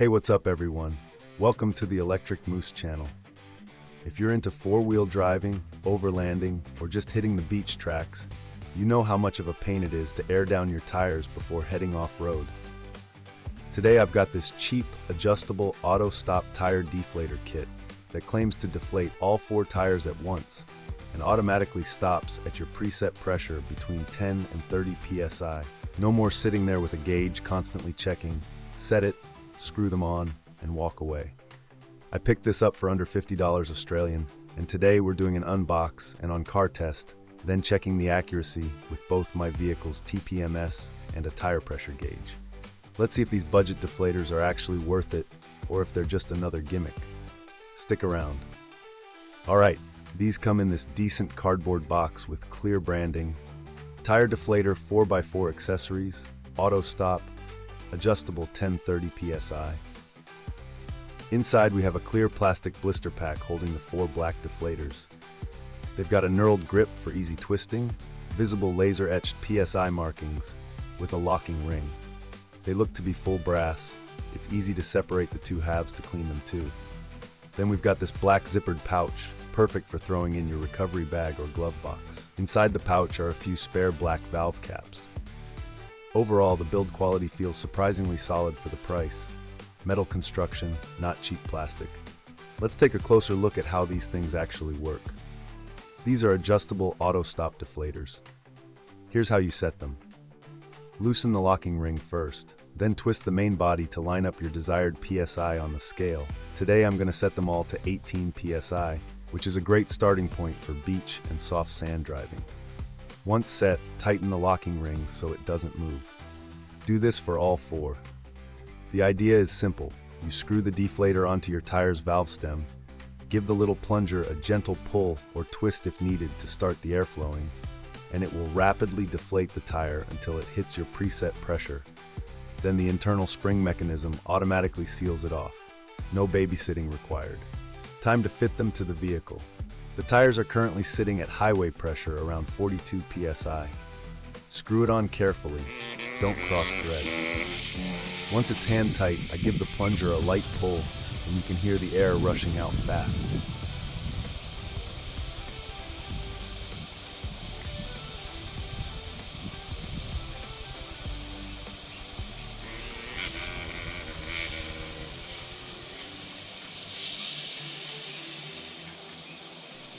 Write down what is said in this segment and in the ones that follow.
Hey, what's up everyone? Welcome to the Electric Moose channel. If you're into four-wheel driving, overlanding, or just hitting the beach tracks, you know how much of a pain it is to air down your tires before heading off-road. Today I've got this cheap, adjustable auto-stop tire deflator kit that claims to deflate all four tires at once and automatically stops at your preset pressure between 10 and 30 psi. No more sitting there with a gauge constantly checking. Set it, screw them on, and walk away. I picked this up for under $50 Australian, and today we're doing an unbox and on-car test, then checking the accuracy with both my vehicle's TPMS and a tire pressure gauge. Let's see if these budget deflators are actually worth it, or if they're just another gimmick. Stick around. Alright, these come in this decent cardboard box with clear branding, tire deflator 4x4 accessories, auto stop, adjustable 10-30 psi. Inside we have a clear plastic blister pack holding the four black deflators. They've got a knurled grip for easy twisting, visible laser-etched PSI markings with a locking ring. They look to be full brass. It's easy to separate the two halves to clean them too. Then we've got this black zippered pouch, perfect for throwing in your recovery bag or glove box. Inside the pouch are a few spare black valve caps. Overall, the build quality feels surprisingly solid for the price. Metal construction, not cheap plastic. Let's take a closer look at how these things actually work. These are adjustable auto-stop deflators. Here's how you set them. Loosen the locking ring first, then twist the main body to line up your desired PSI on the scale. Today I'm going to set them all to 18 PSI, which is a great starting point for beach and soft sand driving. Once set, tighten the locking ring so it doesn't move. Do this for all four. The idea is simple. You screw the deflator onto your tire's valve stem, give the little plunger a gentle pull or twist if needed to start the air flowing, and it will rapidly deflate the tire until it hits your preset pressure. Then the internal spring mechanism automatically seals it off. No babysitting required. Time to fit them to the vehicle. The tires are currently sitting at highway pressure around 42 psi. Screw it on carefully. Don't cross thread. Once it's hand tight, I give the plunger a light pull and you can hear the air rushing out fast.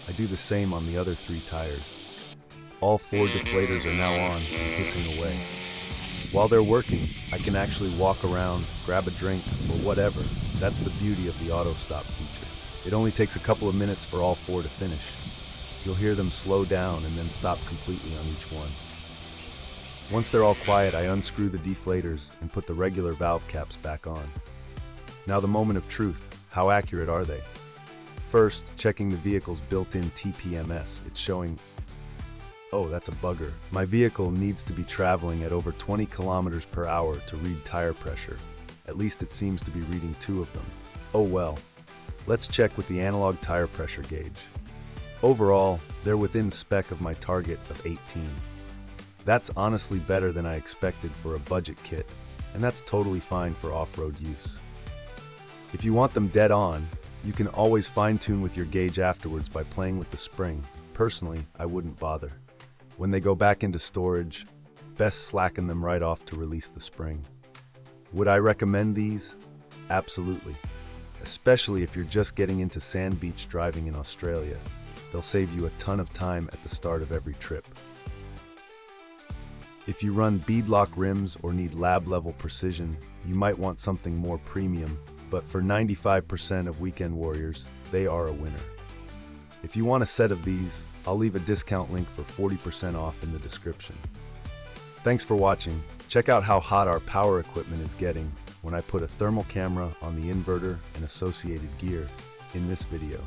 I do the same on the other three tires. All four deflators are now on and hissing away. While they're working, I can actually walk around, grab a drink, or whatever. That's the beauty of the auto stop feature. It only takes a couple of minutes for all four to finish. You'll hear them slow down and then stop completely on each one. Once they're all quiet, I unscrew the deflators and put the regular valve caps back on. Now the moment of truth. How accurate are they? First, checking the vehicle's built-in TPMS. It's showing, oh, that's a bugger. My vehicle needs to be traveling at over 20 kilometers per hour to read tire pressure. At least it seems to be reading 2 of them. Oh well. Let's check with the analog tire pressure gauge. Overall, they're within spec of my target of 18. That's honestly better than I expected for a budget kit, and that's totally fine for off-road use. If you want them dead on, you can always fine-tune with your gauge afterwards by playing with the spring. Personally, I wouldn't bother. When they go back into storage, best slacken them right off to release the spring. Would I recommend these? Absolutely. Especially if you're just getting into sand beach driving in Australia. They'll save you a ton of time at the start of every trip. If you run beadlock rims or need lab-level precision, you might want something more premium, but for 95% of weekend warriors, they are a winner. If you want a set of these, I'll leave a discount link for 40% off in the description. Thanks for watching. Check out how hot our power equipment is getting when I put a thermal camera on the inverter and associated gear in this video.